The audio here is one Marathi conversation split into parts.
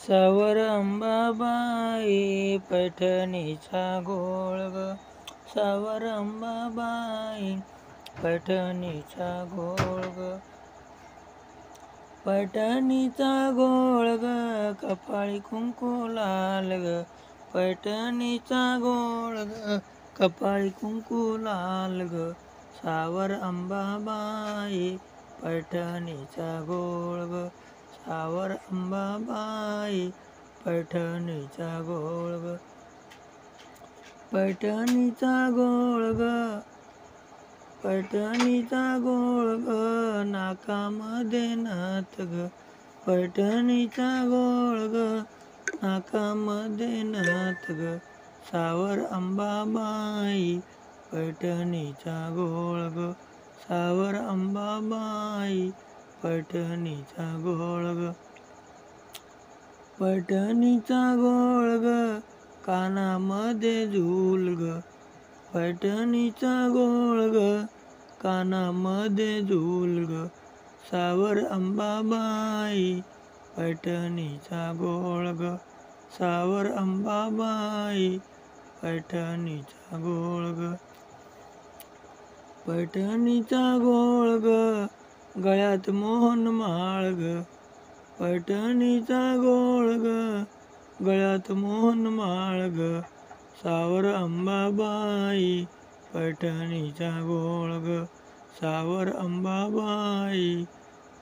सावर अंबाबाई पैठणीचा घोळ ग. सावर अंबाबाई पैठणीचा घोळ ग. पैठणीचा घोळ ग, कपाळी कुंकू लाल ग. पैठणीचा घोळ ग, कपाळी कुंकू लाल ग. सावर अंबाबाई पैठणीचा घोळ ग. सावर अंबाबाई पैठणीचा घोळ ग. पैठणीचा घोळ ग, पैठणीचा घोळ ग, नाकामध्ये नथ ग. पैठणीचा घोळ ग, नाकामध्ये नथ ग. सावर अंबाबाई पैठणीचा घोळ ग. सावर अंबाबाई पैठणीचा घोळ ग. पैठणीचा घोळ ग, कानामध्ये झूल ग. पैठणीचा घोळ ग, कानामध्ये झूल ग. सावर अंबाबाई पैठणीचा घोळ ग. सावर अंबाबाई पैठणीचा घोळ ग. पैठणीचा घोळ ग, गळ्यात मोहन माळ ग. पैठणीचा घोळ ग, गळ्यात मोहन माळ ग. सावर अंबाबाई पैठणीचा घोळ ग. सावर अंबाबाई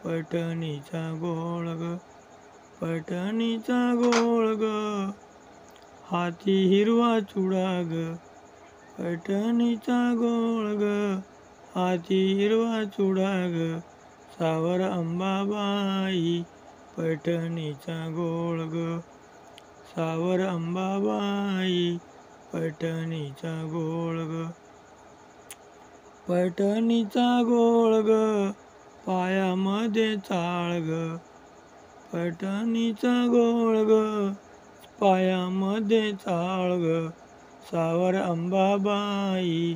पैठणीचा घोळ ग. पैठणीचा घोळ ग, हाती हिरवा चुडा ग. पैठणीचा घोळ ग, हाती हिरवा चुडा ग. सावर अंबाबाई पैठणीचा घोळ ग. सावर अंबाबाई पैठणीचा घोळ ग. पैठणीचा घोळ ग, पायामध्ये चाळ ग. पैठणीचा घोळ ग, पायामध्ये चाळ ग. सावर अंबाबाई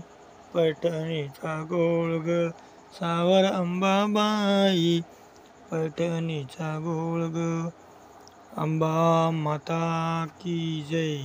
पैठणीचा घोळ ग. सावर अंबाबाई पैठणीचा घोळ ग. अंबा माता की जय.